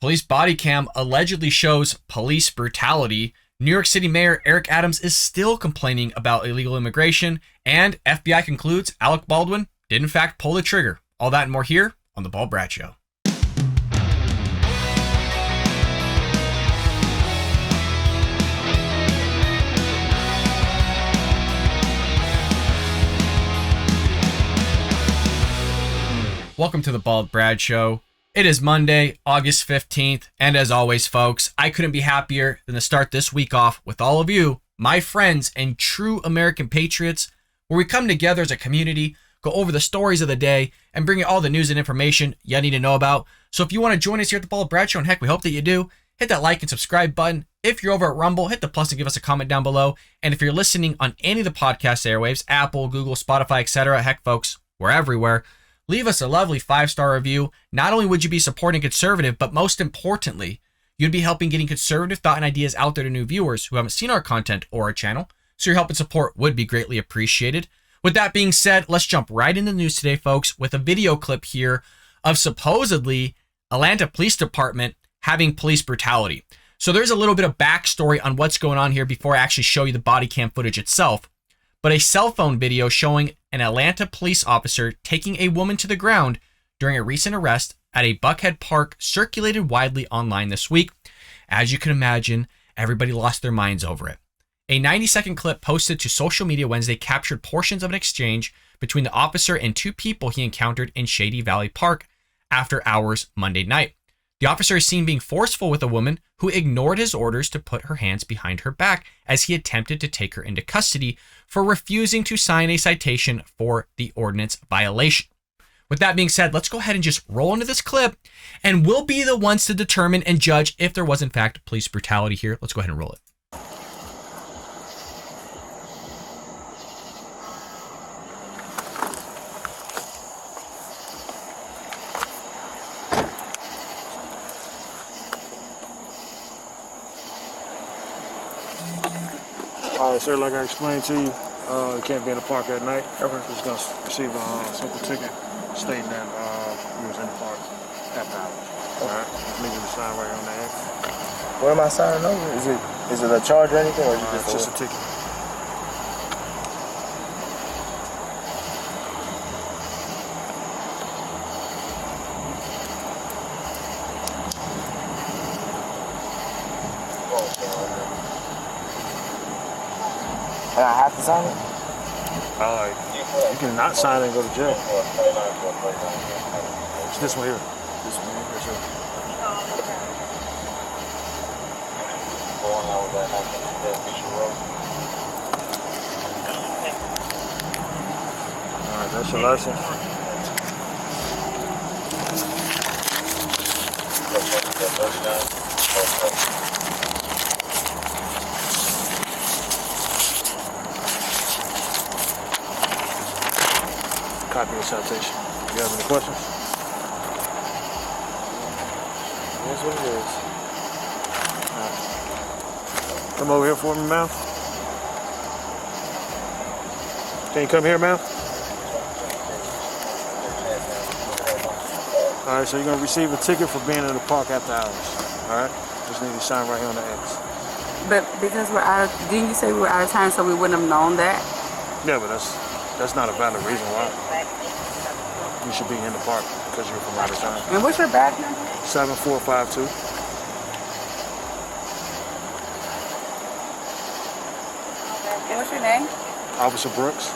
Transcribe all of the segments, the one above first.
Police body cam allegedly shows police brutality. New York City Mayor Eric Adams is still complaining about illegal immigration. And FBI concludes Alec Baldwin did in fact pull the trigger. All that and more here on The Bald Brad Show. Welcome to The Bald Brad Show. It is Monday, August 15th, and as always, folks, I couldn't be happier than to start this week off with all of you, my friends and true American patriots, where we come together as a community, go over the stories of the day, and bring you all the news and information you need to know about. So if you want to join us here at The Bald Brad Show, and heck, we hope that you do, hit that like and subscribe button. If you're over at Rumble, hit the plus and give us a comment down below. And if you're listening on any of the podcast airwaves, Apple, Google, Spotify, etc., heck, folks, we're everywhere. Leave us a lovely 5-star review. Not only would you be supporting conservative, but most importantly, you'd be helping getting conservative thought and ideas out there to new viewers who haven't seen our content or our channel. So your help and support would be greatly appreciated. With that being said, let's jump right into the news today, folks, with a video clip here of supposedly Atlanta Police Department having police brutality. So there's a little bit of backstory on what's going on here before I actually show you the body cam footage itself. But a cell phone video showing an Atlanta police officer taking a woman to the ground during a recent arrest at a Buckhead Park circulated widely online this week. As you can imagine, everybody lost their minds over it. A 90-second clip posted to social media Wednesday captured portions of an exchange between the officer and two people he encountered in Shady Valley Park after hours Monday night. The officer is seen being forceful with a woman who ignored his orders to put her hands behind her back as he attempted to take her into custody for refusing to sign a citation for the ordinance violation. With that being said, let's go ahead and just roll into this clip, and we'll be the ones to determine and judge if there was in fact police brutality here. Let's go ahead and roll it. Alright, sir, like I explained to you, you can't be in the park at night. You're just going to receive a simple ticket stating that you was in the park after hours. Alright? Need you to sign right here on the X. What am I signing over? Is it a charge or anything, or is it Just a ticket? And I have to sign it? You can not sign it and go to jail. It's this one here. This one here, sir. Alright, that's your license. Copy of the citation. Do you have any questions? That's what it is. Right. Come over here for me, ma'am. Can you come here, ma'am? Alright, so you're going to receive a ticket for being in the park after hours. Alright? Just need to sign right here on the X. But because we're out of, didn't you say we were out of time so we wouldn't have known that? Yeah, but that's not a valid reason why you should be in the park because you're from out of town. And what's your badge number? 7452. And what's your name? Officer Brooks.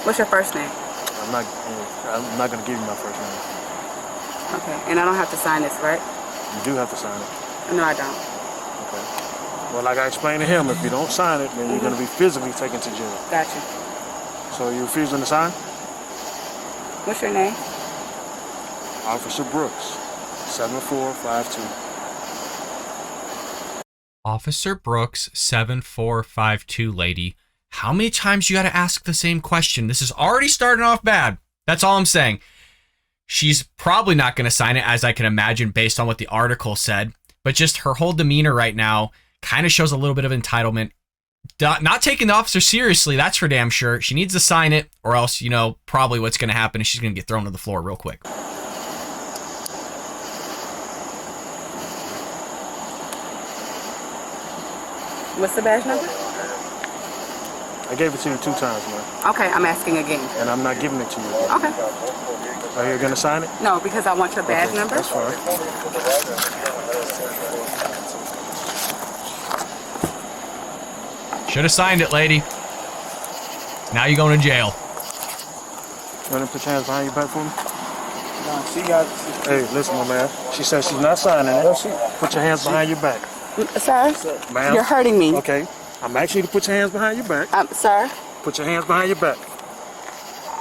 What's your first name? I'm not going to give you my first name. Okay, and I don't have to sign this, right? You do have to sign it. No, I don't. Okay. Well, like I explained to him, if you don't sign it, then you're going to be physically taken to jail. Gotcha. So you refusing to sign? What's your name? Officer Brooks, 7452. Officer Brooks, 7452, lady. How many times you got to ask the same question? This is already starting off bad. That's all I'm saying. She's probably not going to sign it, as I can imagine, based on what the article said. But just her whole demeanor right now kind of shows a little bit of entitlement. Not taking the officer seriously, that's for damn sure. She needs to sign it, or else, you know, probably what's going to happen is she's going to get thrown to the floor real quick. What's the badge number? I gave it to you 2 times, man. Okay, I'm asking again. And I'm not giving it to you. Okay. Are you gonna sign it? No, because I want your badge number. That's fine. Should have signed it, lady. Now you're going to jail. You wanna put your hands behind your back for me? No, she got. Hey, listen, my man. She said she's not signing it. Put your hands behind your back. Sir, Ma'am. you're hurting me. Okay. I'm asking you to put your hands behind your back. Sir. Put your hands behind your back.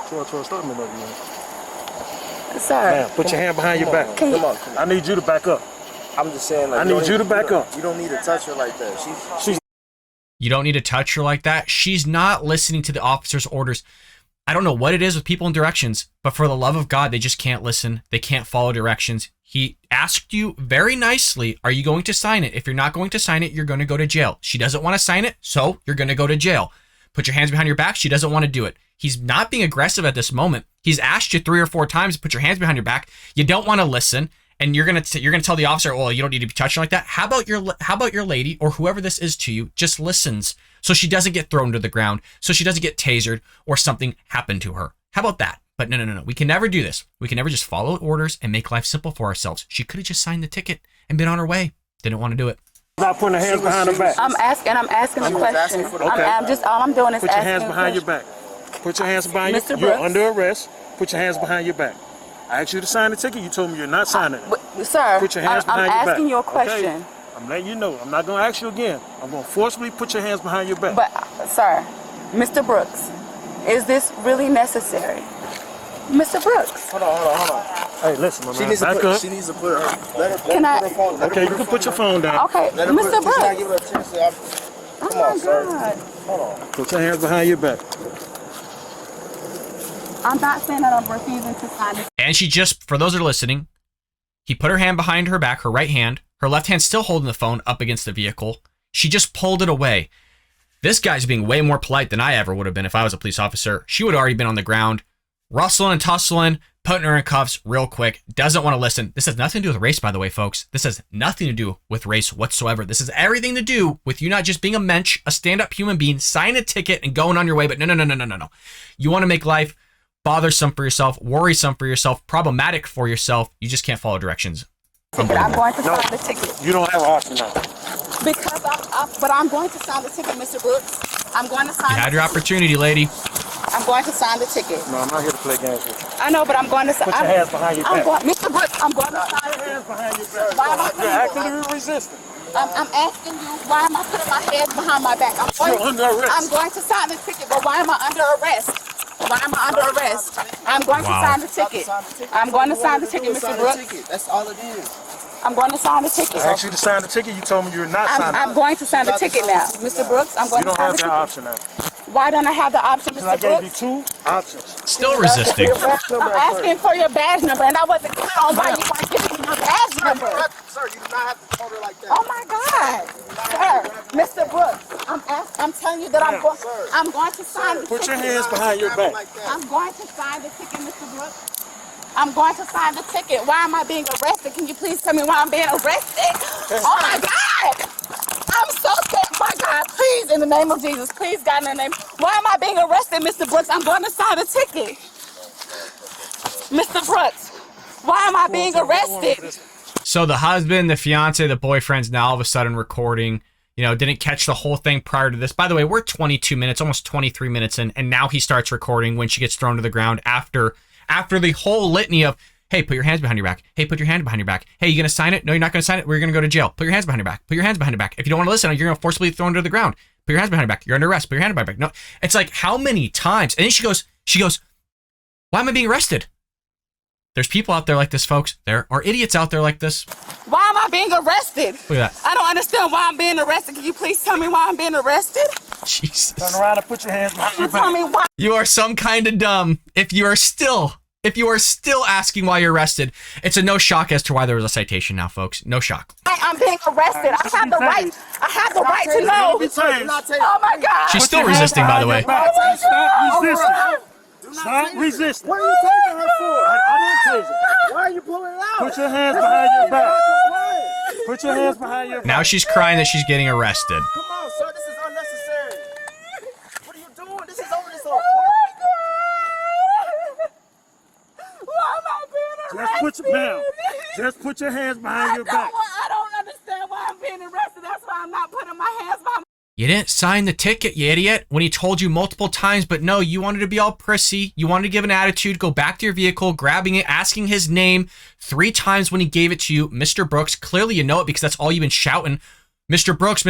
Stop me, man. Sir. Ma'am, put your hand behind your back. Can you? Come on. I need you to back up. I'm just saying, like, I need you to back up. You don't need to touch her like that. She's You don't need to touch her like that. She's not listening to the officer's orders. I don't know what it is with people in directions, but for the love of God, they just can't listen. They can't follow directions. He asked you very nicely, are you going to sign it? If you're not going to sign it, you're going to go to jail. She doesn't want to sign it, so you're going to go to jail. Put your hands behind your back. She doesn't want to do it. He's not being aggressive at this moment. He's asked you 3 or 4 times to put your hands behind your back. You don't want to listen, and you're gonna tell the officer, "Oh, you don't need to be touching like that." How about your lady or whoever this is to you just listens, so she doesn't get thrown to the ground, so she doesn't get tasered or something happen to her. How about that? But no. We can never do this. We can never just follow orders and make life simple for ourselves. She could have just signed the ticket and been on her way. Didn't want to do it. not putting her hands behind her back. I'm asking a question. Okay. All I'm doing is Put your asking hands behind your back. Put your hands behind Mr. your Brooks. You're under arrest. Put your hands behind your back. I asked you to sign the ticket. You told me you're not signing it. Sir, Put your hands I'm behind your back. asking you a question. Okay? I'm letting you know. I'm not going to ask you again. I'm going to forcibly put your hands behind your back. But, sir, Mr. Brooks, is this really necessary? Mr. Brooks. Hold on. Hey, listen, my man. She needs to put her. Let her Can I? put her phone. Okay, you can put your phone down. Okay, Let her Mr. Put, Brooks. give her a chance to, Oh come my on, sir. God. Hold on. Put your hands behind your back. I'm not saying that I'm refusing to sign this. And she just, for those that are listening, he put her hand behind her back, her right hand, her left hand still holding the phone up against the vehicle. She just pulled it away. This guy's being way more polite than I ever would have been if I was a police officer. She would have already been on the ground, rustling and tussling, putting her in cuffs real quick. Doesn't want to listen. This has nothing to do with race, by the way, folks. This has nothing to do with race whatsoever. This has everything to do with you not just being a mensch, a stand-up human being, sign a ticket and going on your way. But no. You want to make life bothersome for yourself, worrisome for yourself, problematic for yourself. You just can't follow directions. I'm going to sign the ticket. You don't have an option now. Because but I'm going to sign the ticket, Mr. Brooks. I'm going to sign You had your opportunity, lady. I'm going to sign the ticket. No, I'm not here to play games with you. I know, but I'm going to sign. Put your hands behind your back. Mr. Brooks, I'm going to sign Put your hands behind your back. Why am I You're actively resisting. I'm asking you, why am I putting my hands behind my back? You're under arrest. I'm going to sign the ticket, but why am I under arrest? Why am I under arrest? I'm going to sign the ticket. I'm going to sign the ticket, Mr. Brooks. That's all it is. I'm going to sign the ticket. I asked you to sign the ticket. You told me you're not signing it. I'm going to sign the ticket now. Mr. Brooks, I'm going You to don't sign have the that ticket. option now. Why don't I have the option, Because I Mr. gave you Brooks? 2 options. Still resisting. I'm asking for your badge number, and I wasn't clear on why you weren't giving me your badge number. Sir, you do not have to hold her like that. Oh my God, sir, Mr. Brooks, I'm telling you that I'm going to sign the ticket. Put your hands behind your back. I'm going to sign the ticket, Mr. Brooks. I'm going to sign the ticket. Why am I being arrested? Can you please tell me why I'm being arrested? Oh my God! I'm so scared. My God, please, in the name of Jesus, please, God, in the name. Why am I being arrested, Mr. Brooks? I'm going to sign the ticket. Mr. Brooks, why am I being arrested? So the husband, the fiance, the boyfriend's now all of a sudden recording, didn't catch the whole thing prior to this. By the way, we're 22 minutes, almost 23 minutes in, and now he starts recording when she gets thrown to the ground after the whole litany of, hey, put your hands behind your back. Hey, put your hand behind your back. Hey, you going to sign it? No, you're not going to sign it. We're going to go to jail. Put your hands behind your back. Put your hands behind your back. If you don't want to listen, you're going to forcibly be thrown to the ground. Put your hands behind your back. You're under arrest. Put your hand behind your back. No, it's like, how many times? And then she goes, why am I being arrested? There's people out there like this, folks. There are idiots out there like this. Why am I being arrested? Look at that. I don't understand why I'm being arrested. Can you please tell me why I'm being arrested? Jesus. Turn around and put your hands behind your Tell back. me why. You are some kind of dumb if you are still asking why you're arrested. It's a no shock as to why there was a citation now, folks. No shock. I'm being arrested. I have the right. I have the right to know. Oh my God. She's still resisting, by the way. Stop resisting. Stop resisting. What are you taking her for? I didn't taser. Why are you pulling it out? Put your hands behind your back. Put your hands behind your back. Now she's crying that she's getting arrested. Come on, sir. This is unnecessary. What are you doing? This is over. This over. Why am I being arrested? Just put your down. Just put your hands behind your back. I don't understand why I'm being arrested. That's why I'm not putting my hands behind. You didn't sign the ticket, you idiot, when he told you multiple times, but no, you wanted to be all prissy. You wanted to give an attitude, go back to your vehicle, grabbing it, asking his name 3 times when he gave it to you. Mr. Brooks, clearly you know it because that's all you've been shouting. Mr. Brooks,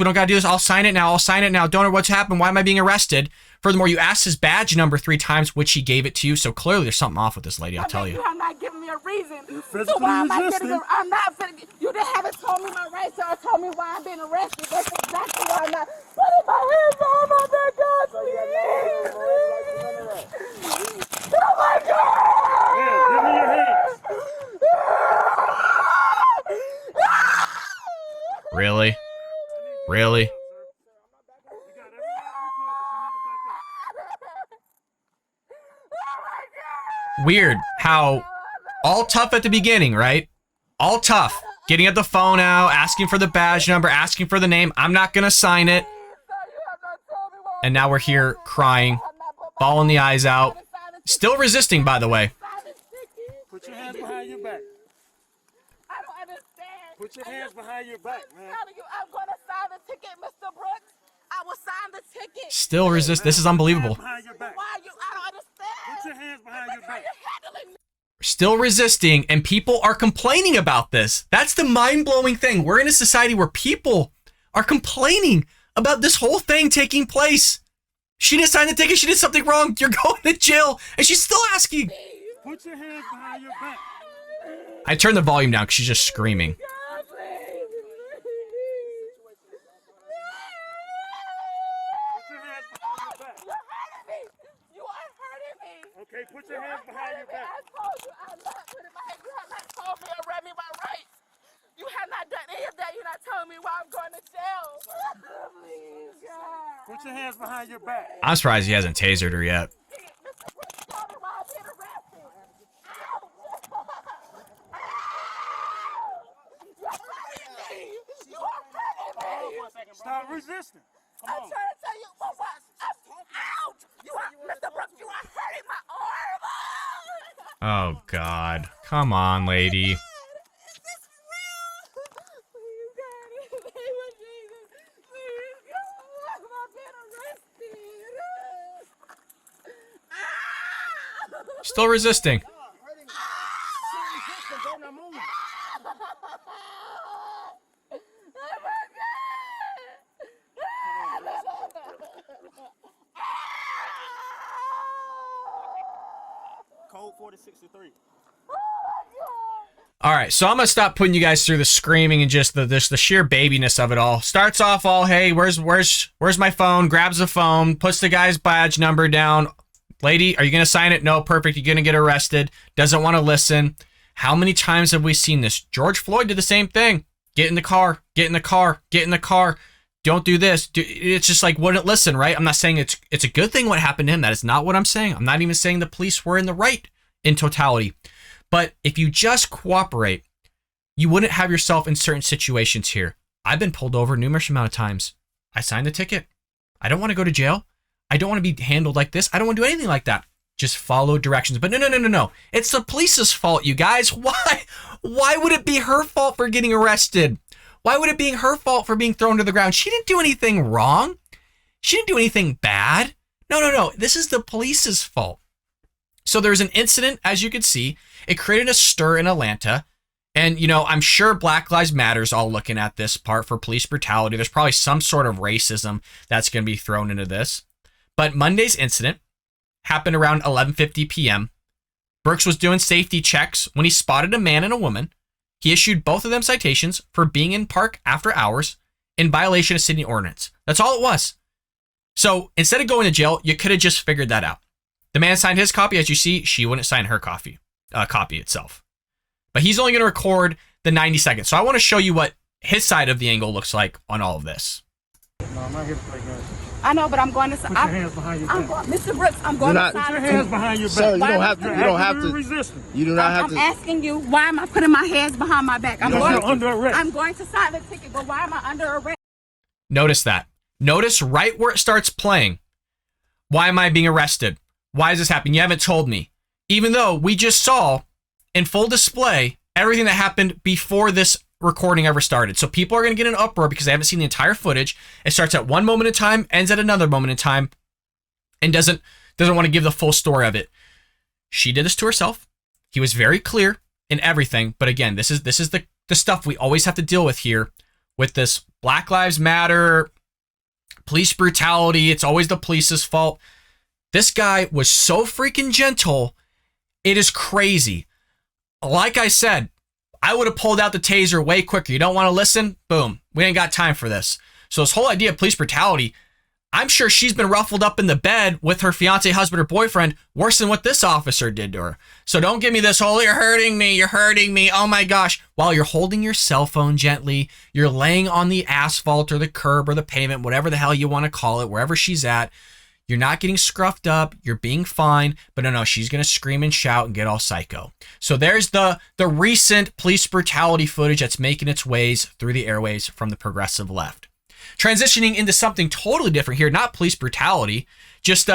we don't got to do this. I'll sign it now. Don't know what's happened. Why am I being arrested? Furthermore, you asked his badge number 3 times, which he gave it to you. So clearly there's something off with this lady, I'll tell you. You have not given me a reason. You're So why am I resisting. getting I'm not finna, you didn't haven't told me my rights or told me why I'm being arrested. That's exactly why I'm not putting my hands on my back, God, please. Oh my God! Yeah, give me your hands. Really? Really? Weird how all tough at the beginning, right? All tough. Getting at the phone out, asking for the badge number, asking for the name. I'm not going to sign it. And now we're here crying, bawling the eyes out. Still resisting, by the way. Put your hands behind your back. I don't understand. Put your hands behind your back, man. I'm telling you, I'm going to sign the ticket, Mr. Brooks. I will sign the ticket. Still resist. This is unbelievable. Behind your back. Why you? I don't understand. Put your hands behind your back. You're handling me. Still resisting, and people are complaining about this. That's the mind-blowing thing. We're in a society where people are complaining about this whole thing taking place. She didn't sign the ticket. She did something wrong. You're going to jail. And she's still asking. Put your hands behind your back. I turned the volume down because she's just screaming. God, please. Put your hands behind your back. You're hurting me. You are hurting me. Okay, put your hands behind your back. I told you I'm not putting my hands. You have not told me or read me my rights. You have not done any of that. You're not telling me why I'm going to jail. Please, God. Put your hands behind your back. I'm surprised he hasn't tasered her yet. Mr. Brooks, tell me why I'm being arrested. Ow! You're hurting me. You are hurting me. Stop resisting. Come I'm on. trying to tell you what. Ouch! You are, Mr. Brooks, you are hurting my arm. Oh, God. Come on, lady. Is this real? Please, God, in the name of Jesus. Please, God, I'm being arrested. Still resisting. Code 4063. All right, so I'm gonna stop putting you guys through the screaming and just the sheer babiness of it all. Starts off all, hey, where's my phone? Grabs the phone, puts the guy's badge number down. Lady, are you gonna sign it? No, perfect. You're gonna get arrested. Doesn't want to listen. How many times have we seen this? George Floyd did the same thing. Get in the car. Get in the car. Get in the car. Don't do this. It's just like wouldn't listen, right? I'm not saying it's a good thing what happened to him. That is not what I'm saying. I'm not even saying the police were in the right in totality. But if you just cooperate, you wouldn't have yourself in certain situations here. I've been pulled over numerous amount of times. I signed the ticket. I don't want to go to jail. I don't want to be handled like this. I don't want to do anything like that. Just follow directions. But no. It's the police's fault, you guys. Why? Why would it be her fault for getting arrested? Why would it be her fault for being thrown to the ground? She didn't do anything wrong. She didn't do anything bad. No. This is the police's fault. So there's an incident, as you can see. It created a stir in Atlanta. And, I'm sure Black Lives Matter's all looking at this part for police brutality. There's probably some sort of racism that's going to be thrown into this. But Monday's incident happened around 11:50 p.m. Brooks was doing safety checks when he spotted a man and a woman. He issued both of them citations for being in park after hours in violation of city ordinance. That's all it was. So instead of going to jail, you could have just figured that out. The man signed his copy. As you see, she wouldn't sign her copy itself. But he's only going to record the 90 seconds. So I want to show you what his side of the angle looks like on all of this. No, I'm not here to play games. I know, but I'm going to. Put your hands behind your back. Mr. Brooks, I'm going to not- sign Put a your hands ticket. behind your back. Sir, you don't have to. You're You don't have actively to. resisting. You do not have I'm to. asking you, why am I putting my hands behind my back? I'm Because going. you're under arrest. I'm going to sign the ticket, but why am I under arrest? Notice that. Notice right where it starts playing. Why am I being arrested? Why is this happening? You haven't told me. Even though we just saw in full display everything that happened before this recording ever started. So people are going to get an uproar because they haven't seen the entire footage. It starts at one moment in time, ends at another moment in time, and doesn't want to give the full story of it. She did this to herself. He was very clear in everything. But again, this is the stuff we always have to deal with here with this Black Lives Matter, police brutality. It's always the police's fault. This guy was so freaking gentle. It is crazy. Like I said, I would have pulled out the taser way quicker. You don't want to listen? Boom. We ain't got time for this. So this whole idea of police brutality, I'm sure she's been ruffled up in the bed with her fiance, husband, or boyfriend worse than what this officer did to her. So don't give me this whole, you're hurting me, oh my gosh. While you're holding your cell phone gently, you're laying on the asphalt or the curb or the pavement, whatever the hell you want to call it, wherever she's at. You're not getting scruffed up. You're being fine. But no, she's going to scream and shout and get all psycho. So there's the recent police brutality footage that's making its ways through the airways from the progressive left. Transitioning into something totally different here, not police brutality, just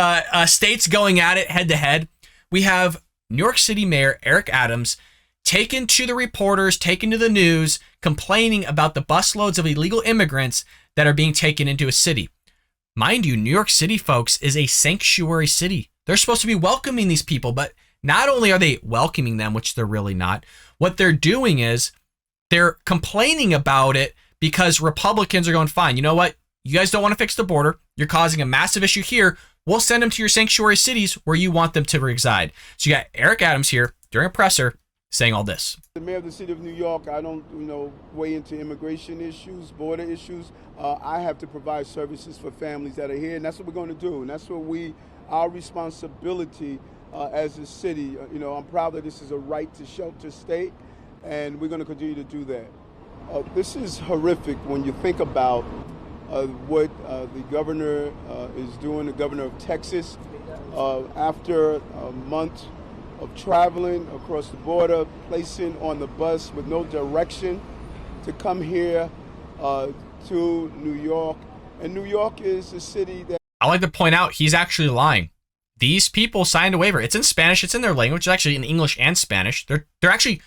states going at it head to head. We have New York City Mayor Eric Adams taken to the reporters, taken to the news, complaining about the busloads of illegal immigrants that are being taken into a city. Mind you, New York City, folks, is a sanctuary city. They're supposed to be welcoming these people, but not only are they welcoming them, which they're really not, what they're doing is they're complaining about it because Republicans are going, fine, you know what? You guys don't want to fix the border. You're causing a massive issue here. We'll send them to your sanctuary cities where you want them to reside. So you got Eric Adams here during a presser saying all this. The mayor of the city of New York, I don't, weigh into immigration issues, border issues. I have to provide services for families that are here, and that's what we're going to do. And that's what our responsibility as a city. I'm proud that this is a right to shelter state, and we're going to continue to do that. This is horrific when you think about what the governor is doing, the governor of Texas, after a month of traveling across the border, placing on the bus with no direction to come here to New York. And New York is a city that... I like to point out he's actually lying. These people signed a waiver. It's in Spanish. It's in their language. It's actually in English and Spanish. They're actually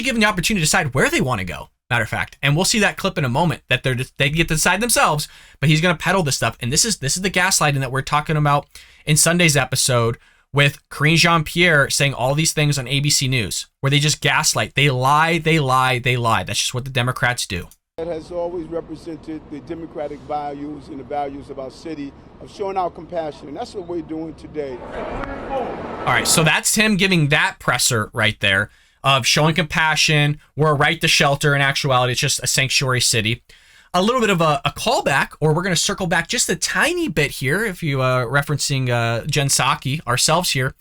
given the opportunity to decide where they want to go. Matter of fact, and we'll see that clip in a moment that they get to decide themselves. But he's going to peddle this stuff, and this is the gaslighting that we're talking about in Sunday's episode with Karine Jean-Pierre saying all these things on ABC News, where they just gaslight. They lie. That's just what the Democrats do. That has always represented the democratic values and the values of our city of showing our compassion. And that's what we're doing today. All right, so that's him giving that presser right there of showing compassion. We're a right to shelter. In actuality, it's just a sanctuary city. A little bit of a callback, or we're going to circle back just a tiny bit here, if you referencing Jen Psaki, ourselves here,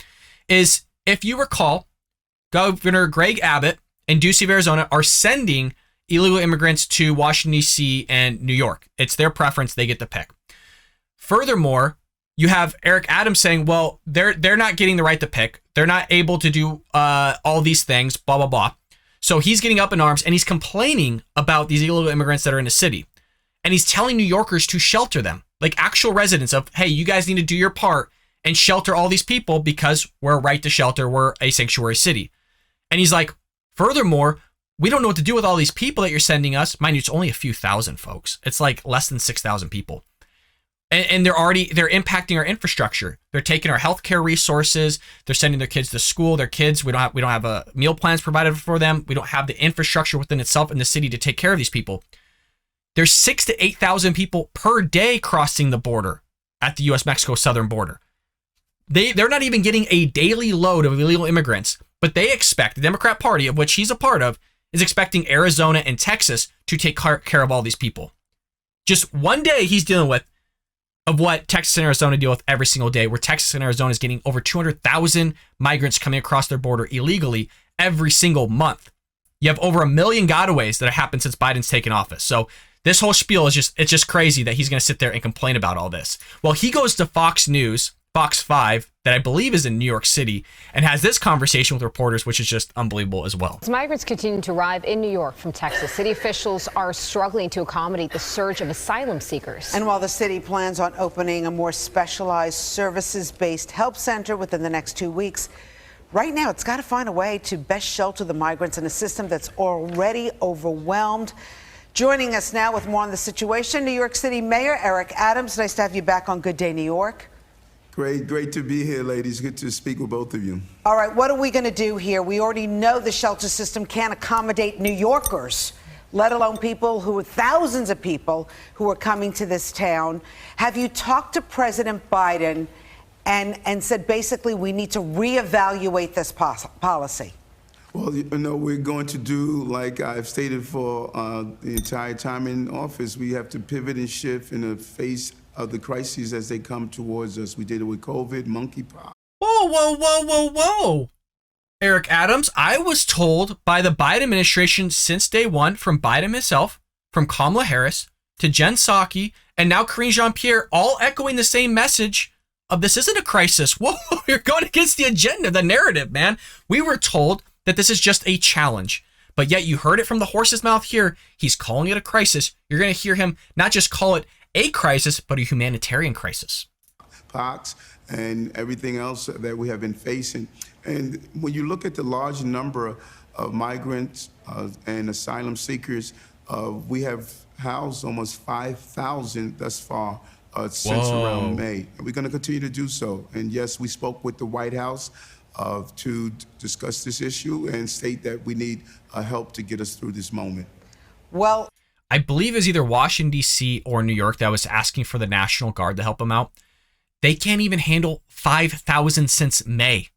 is if you recall, Governor Greg Abbott and D.C. of Arizona are sending illegal immigrants to Washington, D.C. and New York. It's their preference. They get to pick. Furthermore, you have Eric Adams saying, well, they're not getting the right to pick. They're not able to do all these things, blah, blah, blah. So he's getting up in arms and he's complaining about these illegal immigrants that are in the city. And he's telling New Yorkers to shelter them, like actual residents of, hey, you guys need to do your part and shelter all these people because we're a right to shelter. We're a sanctuary city. And he's like, furthermore, we don't know what to do with all these people that you're sending us. Mind you, it's only a few thousand folks. It's like less than 6,000 people. And they're impacting our infrastructure. They're taking our healthcare resources. They're sending their kids to school. Their kids, we don't have meal plans provided for them. We don't have the infrastructure within itself in the city to take care of these people. There's 6,000 to 8,000 people per day crossing the border at the U.S.-Mexico southern border. They're not even getting a daily load of illegal immigrants, but they expect, the Democrat Party, of which he's a part of, is expecting Arizona and Texas to take care of all these people. Just one day he's dealing with of what Texas and Arizona deal with every single day, where Texas and Arizona is getting over 200,000 migrants coming across their border illegally every single month. You have over 1 million gotaways that have happened since Biden's taken office. So This whole spiel is it's just crazy that he's going to sit there and complain about all this. Well, he goes to Fox News, Fox 5, that I believe is in New York City, and has this conversation with reporters, which is just unbelievable as well. As migrants continue to arrive in New York from Texas, city officials are struggling to accommodate the surge of asylum seekers. And while the city plans on opening a more specialized services-based help center within the next 2 weeks, right now it's got to find a way to best shelter the migrants in a system that's already overwhelmed. Joining us now with more on the situation, New York City Mayor Eric Adams. Nice to have you back on Good Day New York. Great to be here, ladies. Good to speak with both of you. All right, what are we going to do here? We already know the shelter system can't accommodate New Yorkers, let alone thousands of people who are coming to this town. Have you talked to President Biden and said basically we need to reevaluate this policy? Well, we're going to do, like I've stated for the entire time in office, we have to pivot and shift in the face of the crises as they come towards us. We did it with COVID, monkeypox. Whoa. Eric Adams, I was told by the Biden administration since day one, from Biden himself, from Kamala Harris, to Jen Psaki, and now Karine Jean-Pierre, all echoing the same message of this isn't a crisis. Whoa, you're going against the agenda, the narrative, man. We were told that this is just a challenge. But yet you heard it from the horse's mouth here. He's calling it a crisis. You're going to hear him not just call it a crisis, but a humanitarian crisis. Pox and everything else that we have been facing. And when you look at the large number of migrants and asylum seekers, we have housed almost 5,000 thus far since around May. And we're going to continue to do so. And yes, we spoke with the White House to discuss this issue and state that we need help to get us through this moment. Well, I believe it was either Washington, D.C. or New York that was asking for the National Guard to help them out. They can't even handle 5,000 since May.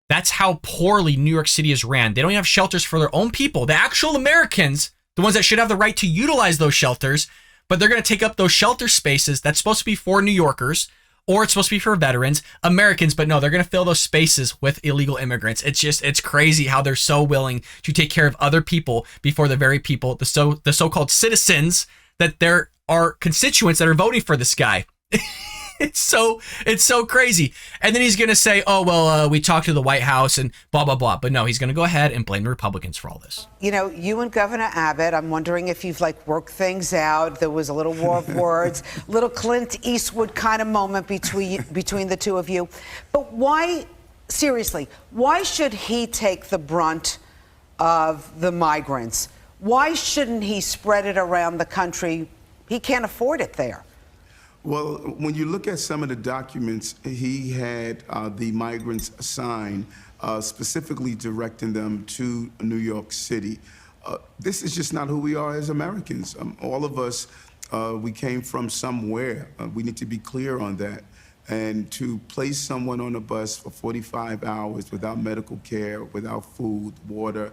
That's how poorly New York City is ran. They don't even have shelters for their own people, the actual Americans, the ones that should have the right to utilize those shelters, but they're going to take up those shelter spaces that's supposed to be for New Yorkers, or it's supposed to be for veterans, Americans, but no, they're going to fill those spaces with illegal immigrants. It's crazy how they're so willing to take care of other people before the very people, the so-called citizens, that there are constituents that are voting for this guy. It's so crazy. And then he's going to say, oh, well, we talked to the White House and blah, blah, blah. But no, he's going to go ahead and blame the Republicans for all this. You and Governor Abbott, I'm wondering if you've worked things out. There was a little war of words, little Clint Eastwood kind of moment between the two of you. But why, seriously, why should he take the brunt of the migrants? Why shouldn't he spread it around the country? He can't afford it there. Well, when you look at some of the documents, he had the migrants sign, specifically directing them to New York City. This is just not who we are as Americans. All of us, we came from somewhere. We need to be clear on that. And to place someone on a bus for 45 hours without medical care, without food, water,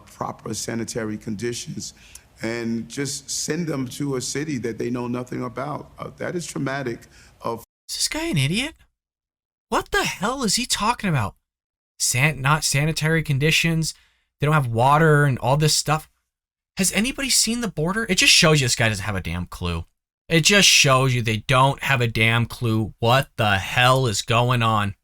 proper sanitary conditions, and just send them to a city that they know nothing about. That is traumatic. Is this guy an idiot? What the hell is he talking about? Not sanitary conditions. They don't have water and all this stuff. Has anybody seen the border? It just shows you this guy doesn't have a damn clue. It just shows you they don't have a damn clue what the hell is going on.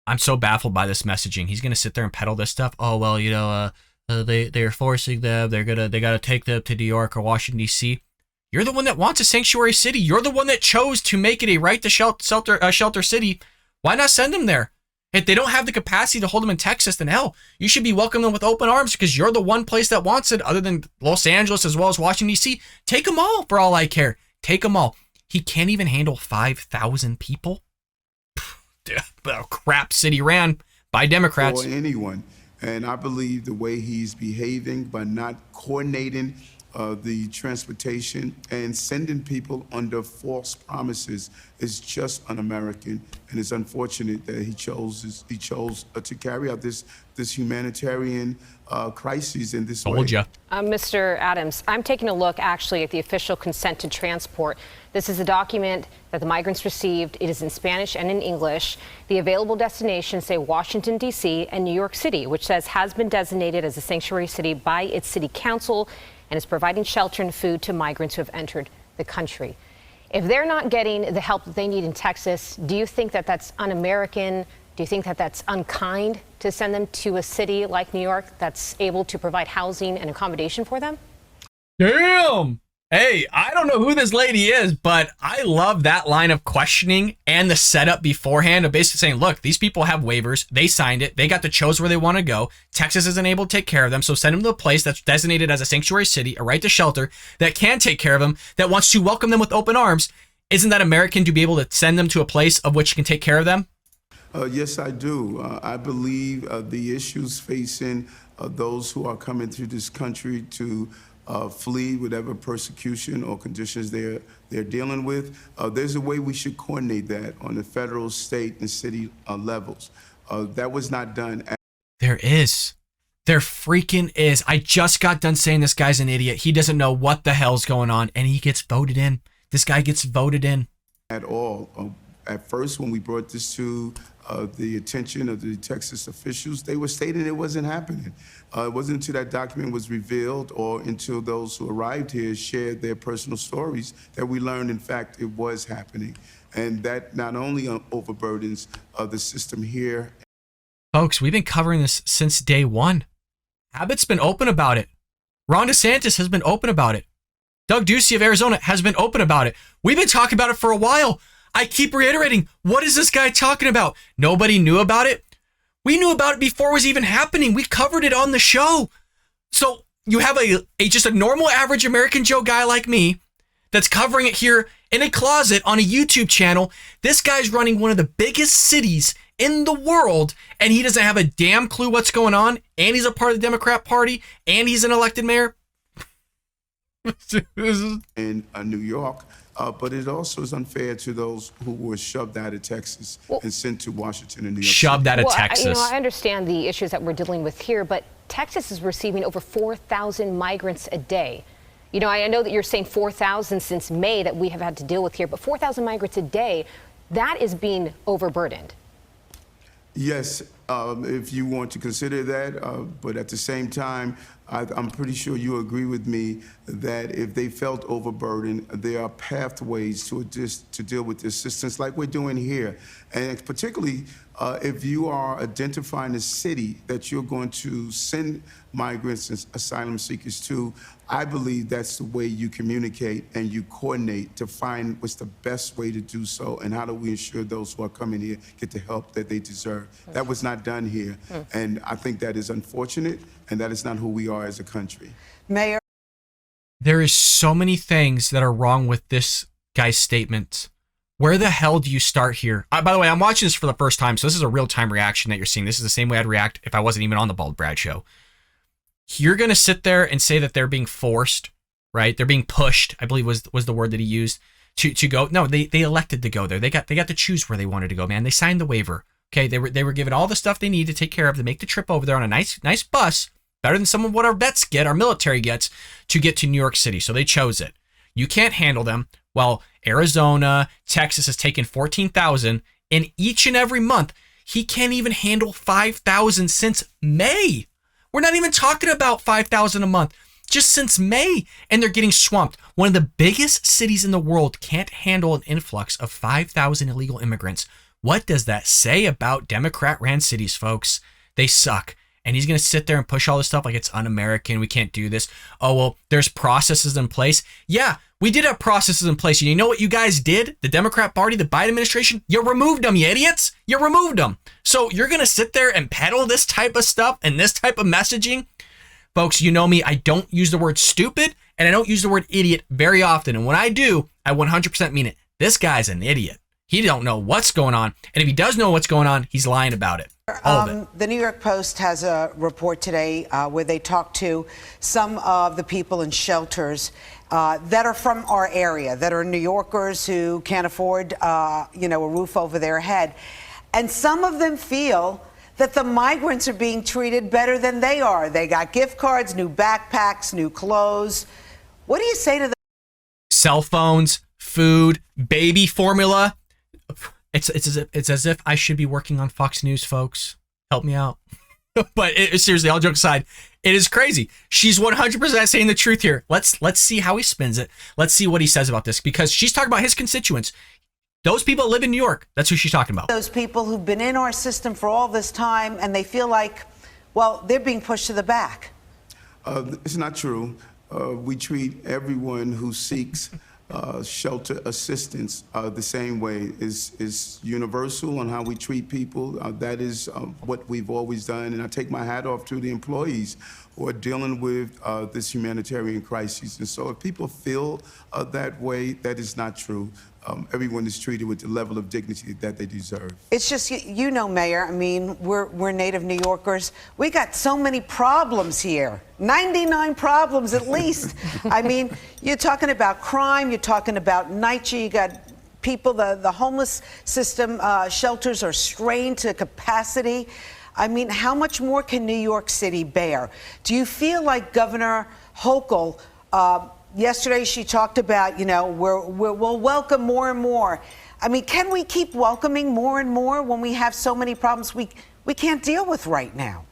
I'm so baffled by this messaging. He's going to sit there and peddle this stuff. Oh, well, they're forcing them. They got to take them to New York or Washington, D.C. You're the one that wants a sanctuary city. You're the one that chose to make it a right to shelter city. Why not send them there? If they don't have the capacity to hold them in Texas, then hell, you should be welcoming them with open arms because you're the one place that wants it other than Los Angeles as well as Washington, D.C. Take them all for all I care. Take them all. He can't even handle 5,000 people. A crap city ran by Democrats. Or anyone. And I believe the way he's behaving by not coordinating the transportation, and sending people under false promises is just un-American, and it's unfortunate that he chose to carry out this humanitarian crisis in this way. Told ya. Mr. Adams, I'm taking a look actually at the official consent to transport. This is a document that the migrants received. It is in Spanish and in English. The available destinations say Washington, D.C. and New York City, which says has been designated as a sanctuary city by its city council and is providing shelter and food to migrants who have entered the country. If they're not getting the help that they need in Texas, do you think that that's un-American? Do you think that that's unkind to send them to a city like New York that's able to provide housing and accommodation for them? Damn. Hey, I don't know who this lady is, but I love that line of questioning and the setup beforehand of basically saying, look, these people have waivers. They signed it. They got to choose where they want to go. Texas isn't able to take care of them. So send them to a place that's designated as a sanctuary city, a right to shelter that can take care of them, that wants to welcome them with open arms. Isn't that American to be able to send them to a place of which can take care of them? Yes, I do. I believe the issues facing those who are coming through this country to flee whatever persecution or conditions they're dealing with, there's a way we should coordinate that on the federal, state, and city levels. That was not done. There is. There freaking is. I just got done saying this guy's an idiot. He doesn't know what the hell's going on, and he gets voted in. This guy gets voted in. At all. At first, when we brought this to the attention of the Texas officials, they were stating it wasn't happening. It wasn't until that document was revealed or until those who arrived here shared their personal stories that we learned, in fact, it was happening. And that not only overburdens the system here. Folks, we've been covering this since day one. Abbott's been open about it. Ron DeSantis has been open about it. Doug Ducey of Arizona has been open about it. We've been talking about it for a while. I keep reiterating, what is this guy talking about? Nobody knew about it? We knew about it before it was even happening. We covered it on the show. So you have just a normal average American Joe guy like me that's covering it here in a closet on a YouTube channel. This guy's running one of the biggest cities in the world, and he doesn't have a damn clue what's going on, and he's a part of the Democrat Party, and he's an elected mayor. In New York, but it also is unfair to those who were shoved out of Texas and sent to Washington and New York. Shoved out of Texas. I understand the issues that we're dealing with here, but Texas is receiving over 4,000 migrants a day. I know that you're saying 4,000 since May that we have had to deal with here, but 4,000 migrants a day, that is being overburdened. Yes, if you want to consider that, but at the same time, I'm pretty sure you agree with me that if they felt overburdened, there are pathways to deal with the assistance like we're doing here. And particularly if you are identifying a city that you're going to send migrants and asylum seekers to, I believe that's the way you communicate and you coordinate to find what's the best way to do so and how do we ensure those who are coming here get the help that they deserve. That was not done here. And I think that is unfortunate, and that is not who we are as a country. Mayor. There is so many things that are wrong with this guy's statement. Where the hell do you start here? By the way, I'm watching this for the first time, so this is a real-time reaction that you're seeing. This is the same way I'd react if I wasn't even on the Bald Brad show. You're going to sit there and say that they're being forced, right? They're being pushed, I believe was the word that he used, to go. No, they elected to go there. They got to choose where they wanted to go, man. They signed the waiver. Okay, they were given all the stuff they need to take care of to make the trip over there on a nice bus, better than some of what our vets get, our military gets, to get to New York City. So they chose it. You can't handle them. Well, Arizona, Texas has taken 14,000, and each and every month, he can't even handle 5,000 since May. We're not even talking about 5,000 a month, just since May, and they're getting swamped. One of the biggest cities in the world can't handle an influx of 5,000 illegal immigrants. What does that say about Democrat-ran cities, folks? They suck. And he's going to sit there and push all this stuff like it's un-American. We can't do this. Oh, well, there's processes in place. Yeah, we did have processes in place. And you know what you guys did? The Democrat Party, the Biden administration, you removed them, you idiots. You removed them. So you're going to sit there and peddle this type of stuff and this type of messaging? Folks, you know me. I don't use the word stupid and I don't use the word idiot very often. And when I do, I 100% mean it. This guy's an idiot. He don't know what's going on. And if he does know what's going on, he's lying about it. All of it. The New York Post has a report today where they talk to some of the people in shelters that are from our area, that are New Yorkers who can't afford, a roof over their head. And some of them feel that the migrants are being treated better than they are. They got gift cards, new backpacks, new clothes. What do you say to them? Cell phones, food, baby formula. It's as if I should be working on Fox News, folks. Help me out. But seriously, all jokes aside, it is crazy. She's 100% saying the truth here. Let's see how he spins it. Let's see what he says about this, because she's talking about his constituents. Those people that live in New York. That's who she's talking about. Those people who've been in our system for all this time, and they feel like, well, they're being pushed to the back. It's not true. We treat everyone who seeks shelter assistance the same way. Is universal on how we treat people. That is what we've always done. And I take my hat off to the employees who are dealing with this humanitarian crisis. And so if people feel that way, that is not true. Everyone is treated with the level of dignity that they deserve. It's just, Mayor, I mean, we're native New Yorkers. We got so many problems here. 99 problems at least. I mean, you're talking about crime, you're talking about NYCHA, you got people, the homeless system, shelters are strained to capacity. I mean, how much more can New York City bear? Do you feel like Governor Hochul, yesterday she talked about, we'll welcome more and more. I mean, can we keep welcoming more and more when we have so many problems we can't deal with right now?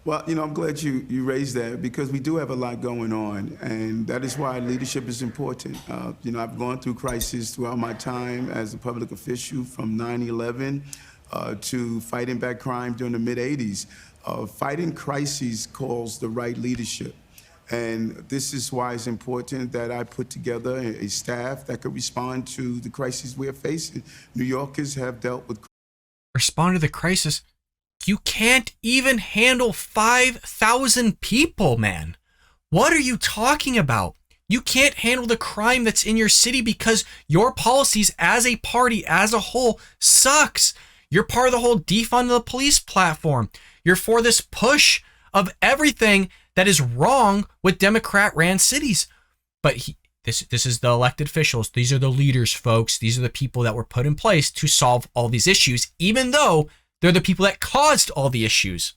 Well, I'm glad you raised that, because we do have a lot going on, and that is why leadership is important. I've gone through crisis throughout my time as a public official, from 9/11 to fighting back crime during the mid-'80s. Fighting crises calls the right leadership. And this is why it's important that I put together a staff that could respond to the crises we're facing. New Yorkers have dealt with. Respond to the crisis. You can't even handle 5,000 people, man. What are you talking about? You can't handle the crime that's in your city because your policies as a party, as a whole, sucks. You're part of the whole defund the police platform. You're for this push of everything that is wrong with Democrat-ran cities. But this is the elected officials. These are the leaders, folks. These are the people that were put in place to solve all these issues, even though they're the people that caused all the issues.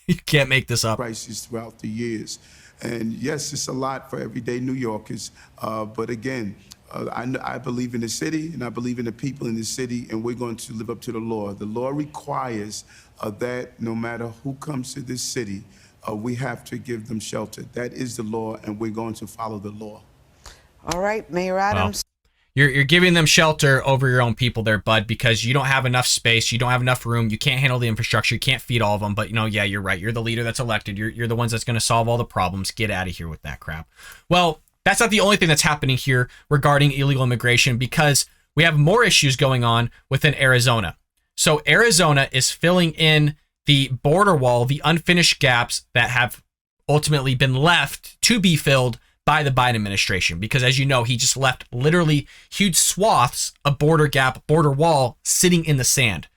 You can't make this up. Crises throughout the years. And yes, it's a lot for everyday New Yorkers. But again, I believe in the city, and I believe in the people in the city, and we're going to live up to the law. The law requires that no matter who comes to this city, we have to give them shelter. That is the law, and we're going to follow the law. All right, Mayor Adams. Well, you're giving them shelter over your own people there, bud, because you don't have enough space, you don't have enough room, you can't handle the infrastructure, you can't feed all of them. But yeah, you're right. You're the leader that's elected. You're the ones that's going to solve all the problems. Get out of here with that crap. Well, that's not the only thing that's happening here regarding illegal immigration, because we have more issues going on within Arizona. So Arizona is filling in the border wall, the unfinished gaps that have ultimately been left to be filled by the Biden administration, because as you know, he just left literally huge swaths of border gap, border wall sitting in the sand.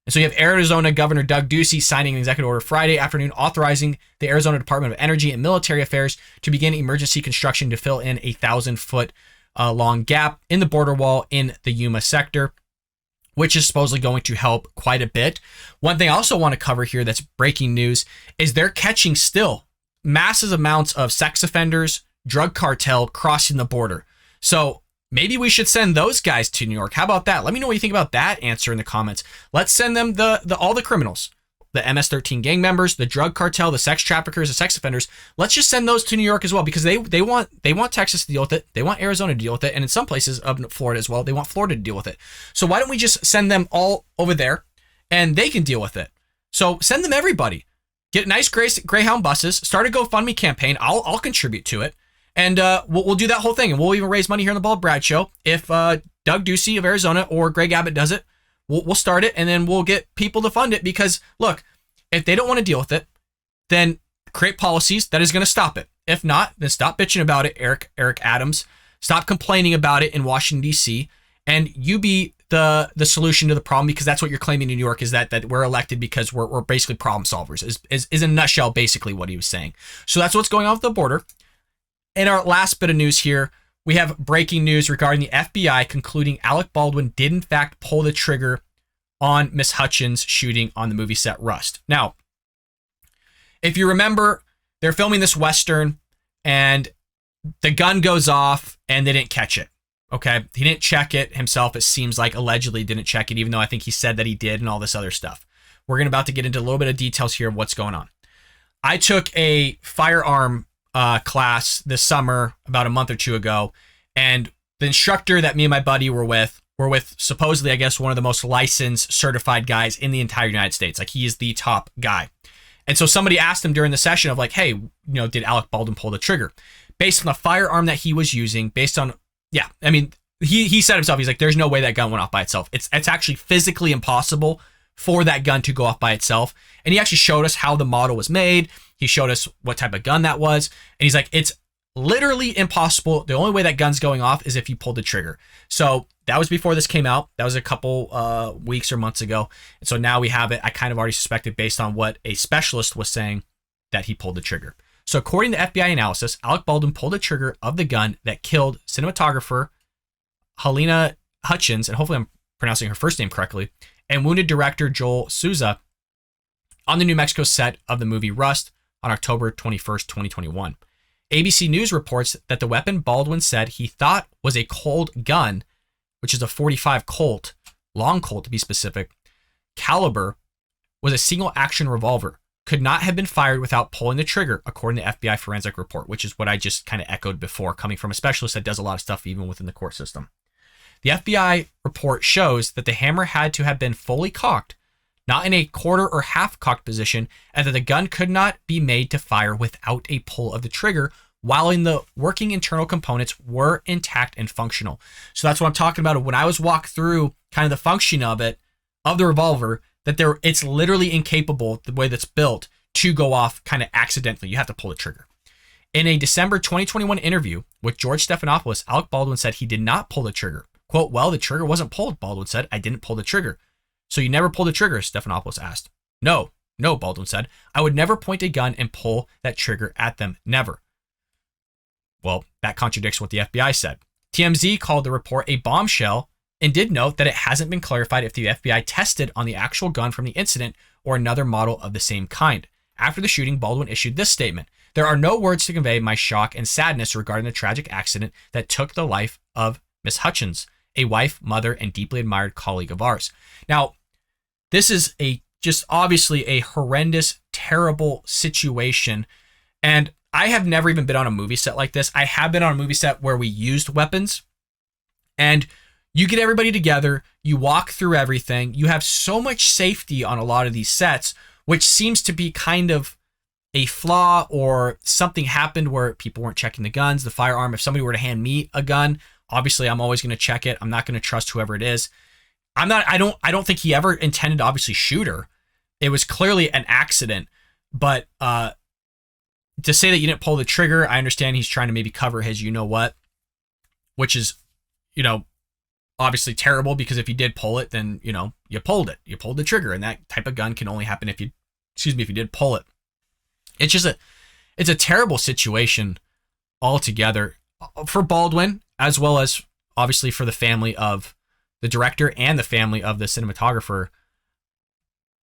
And so you have Arizona Governor Doug Ducey signing an executive order Friday afternoon authorizing the Arizona Department of Energy and Military Affairs to begin emergency construction to fill in a 1,000-foot long gap in the border wall in the Yuma sector, which is supposedly going to help quite a bit. One thing I also want to cover here that's breaking news is they're catching still massive amounts of sex offenders, drug cartel crossing the border. So maybe we should send those guys to New York. How about that? Let me know what you think about that answer in the comments. Let's send them all the criminals, the MS-13 gang members, the drug cartel, the sex traffickers, the sex offenders. Let's just send those to New York as well, because they want Texas to deal with it. They want Arizona to deal with it. And in some places of Florida as well, they want Florida to deal with it. So why don't we just send them all over there and they can deal with it? So send them everybody. Get nice Greyhound buses. Start a GoFundMe campaign. I'll contribute to it. And we'll do that whole thing, and we'll even raise money here on the Bald Brad Show. If Doug Ducey of Arizona or Greg Abbott does it, we'll start it, and then we'll get people to fund it. Because look, if they don't want to deal with it, then create policies that is going to stop it. If not, then stop bitching about it, Eric Adams. Stop complaining about it in Washington D.C. And you be the solution to the problem, because that's what you're claiming in New York, is that we're elected because we're basically problem solvers, is in a nutshell basically what he was saying. So that's what's going on with the border. In our last bit of news here, we have breaking news regarding the FBI concluding Alec Baldwin did in fact pull the trigger on Miss Hutchins' shooting on the movie set Rust. Now, if you remember, they're filming this Western and the gun goes off and they didn't catch it. Okay. He didn't check it himself. It seems like allegedly didn't check it, even though I think he said that he did and all this other stuff. We're about to get into a little bit of details here of what's going on. I took a firearm class this summer about a month or two ago, and the instructor that me and my buddy were with supposedly, I guess, one of the most licensed, certified guys in the entire United States. Like, he is the top guy. And so somebody asked him during the session of like, hey, did Alec Baldwin pull the trigger? Based on the firearm that he was using, based on, yeah, I mean, he said himself, he's like, there's no way that gun went off by itself. It's actually physically impossible for that gun to go off by itself. And he actually showed us how the model was made. He showed us what type of gun that was. And he's like, it's literally impossible. The only way that gun's going off is if you pulled the trigger. So that was before this came out. That was a couple weeks or months ago. And so now we have it. I kind of already suspected based on what a specialist was saying that he pulled the trigger. So according to FBI analysis, Alec Baldwin pulled the trigger of the gun that killed cinematographer Halyna Hutchins, and hopefully I'm pronouncing her first name correctly, and wounded director Joel Souza on the New Mexico set of the movie Rust on October 21st, 2021. ABC News reports that the weapon Baldwin said he thought was a Colt gun, which is a .45 Colt, long Colt to be specific, caliber, was a single action revolver, could not have been fired without pulling the trigger, according to FBI forensic report, which is what I just kind of echoed before, coming from a specialist that does a lot of stuff even within the court system. The FBI report shows that the hammer had to have been fully cocked, not in a quarter or half cocked position, and that the gun could not be made to fire without a pull of the trigger, while in the working internal components were intact and functional. So that's what I'm talking about. When I was walked through kind of the function of it, of the revolver, that it's literally incapable, the way that's built, to go off kind of accidentally. You have to pull the trigger. In a December 2021 interview with George Stephanopoulos, Alec Baldwin said he did not pull the trigger. Quote, well, the trigger wasn't pulled, Baldwin said. I didn't pull the trigger. So you never pulled the trigger, Stephanopoulos asked. No, Baldwin said. I would never point a gun and pull that trigger at them. Never. Well, that contradicts what the FBI said. TMZ called the report a bombshell and did note that it hasn't been clarified if the FBI tested on the actual gun from the incident or another model of the same kind. After the shooting, Baldwin issued this statement: there are no words to convey my shock and sadness regarding the tragic accident that took the life of Miss Hutchins, a wife, mother, and deeply admired colleague of ours. Now, this is just obviously a horrendous, terrible situation. And I have never even been on a movie set like this. I have been on a movie set where we used weapons, and you get everybody together, you walk through everything, you have so much safety on a lot of these sets, which seems to be kind of a flaw, or something happened where people weren't checking the guns, the firearm. If somebody were to hand me a gun, obviously I'm always going to check it. I'm not going to trust whoever it is. I don't think he ever intended to obviously shoot her. It was clearly an accident, but to say that you didn't pull the trigger, I understand he's trying to maybe cover his you-know-what, which is, obviously terrible, because if you did pull it, then, you pulled it. You pulled the trigger, and that type of gun can only happen if you did pull it. It's just it's a terrible situation altogether for Baldwin, as well as obviously for the family of the director and the family of the cinematographer.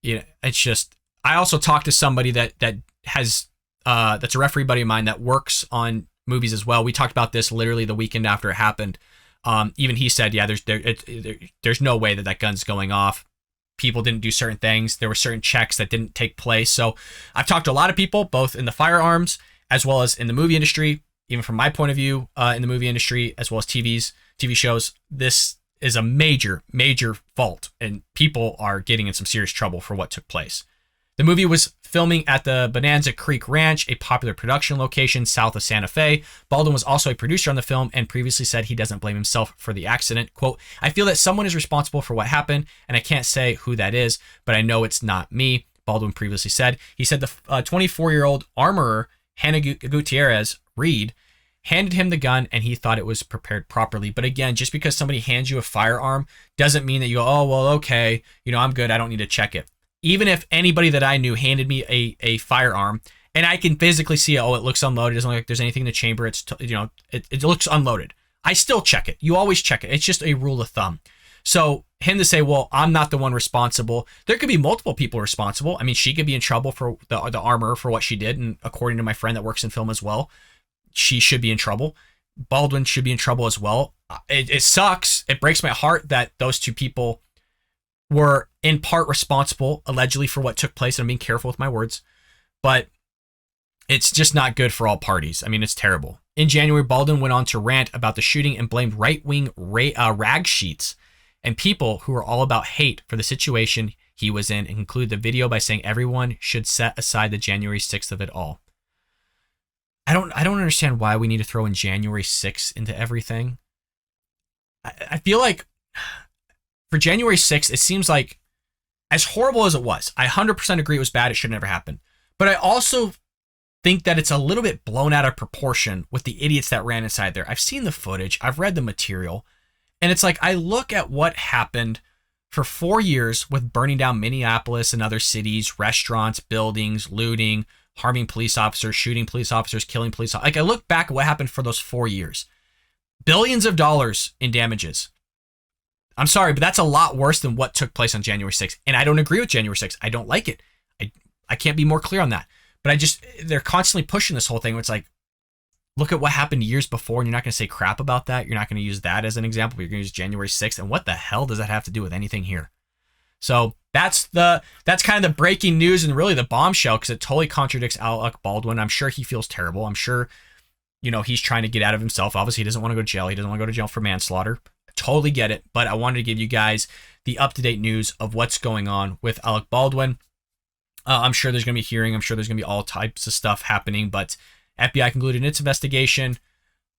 It's just, I also talked to somebody that has, that's a referee buddy of mine that works on movies as well. We talked about this literally the weekend after it happened. Even he said, yeah, there's no way that gun's going off. People didn't do certain things. There were certain checks that didn't take place. So I've talked to a lot of people, both in the firearms as well as in the movie industry, even from my point of view, in the movie industry, as well as TV shows. This is a major, major fault, and people are getting in some serious trouble for what took place. The movie was filming at the Bonanza Creek Ranch, a popular production location south of Santa Fe. Baldwin was also a producer on the film and previously said he doesn't blame himself for the accident. Quote, I feel that someone is responsible for what happened, and I can't say who that is, but I know it's not me, Baldwin previously said. He said the 24-year-old armorer, Hannah Gutierrez Reed, handed him the gun, and he thought it was prepared properly. But again, just because somebody hands you a firearm doesn't mean that you go, oh, well, okay, I'm good. I don't need to check it. Even if anybody that I knew handed me a firearm and I can physically see, oh, it looks unloaded. It doesn't look like there's anything in the chamber. It looks unloaded. I still check it. You always check it. It's just a rule of thumb. So him to say, well, I'm not the one responsible. There could be multiple people responsible. I mean, she could be in trouble for the armorer for what she did. And according to my friend that works in film as well, she should be in trouble. Baldwin should be in trouble as well. It sucks. It breaks my heart that those two people were in part responsible, allegedly, for what took place. And I'm being careful with my words. But it's just not good for all parties. I mean, it's terrible. In January, Baldwin went on to rant about the shooting and blamed right-wing rag sheets and people who are all about hate for the situation he was in, and concluded the video by saying everyone should set aside the January 6th of it all. I don't understand why we need to throw in January 6th into everything. I feel like for January 6th, it seems like, as horrible as it was, I 100% agree it was bad. It should never happen. But I also think that it's a little bit blown out of proportion with the idiots that ran inside there. I've seen the footage. I've read the material. And it's like, I look at what happened for 4 years with burning down Minneapolis and other cities, restaurants, buildings, looting, harming police officers, shooting police officers, killing police officers. Like, I look back at what happened for those 4 years. Billions of dollars in damages. I'm sorry, but that's a lot worse than what took place on January 6th. And I don't agree with January 6th. I don't like it. I can't be more clear on that. But they're constantly pushing this whole thing where it's like, look at what happened years before, and you're not going to say crap about that. You're not going to use that as an example, but you're going to use January 6th. And what the hell does that have to do with anything here? So that's kind of the breaking news and really the bombshell, because it totally contradicts Alec Baldwin. I'm sure he feels terrible. I'm sure, he's trying to get out of himself. Obviously, he doesn't want to go to jail. He doesn't want to go to jail for manslaughter. I totally get it. But I wanted to give you guys the up-to-date news of what's going on with Alec Baldwin. I'm sure there's going to be a hearing. I'm sure there's going to be all types of stuff happening, but FBI concluded its investigation.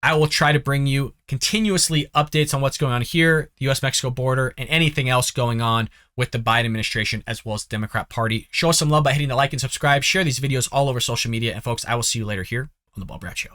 I will try to bring you continuously updates on what's going on here, the U.S.-Mexico border, and anything else going on with the Biden administration as well as the Democrat Party. Show us some love by hitting the like and subscribe. Share these videos all over social media. And folks, I will see you later here on The Bald Brad Show.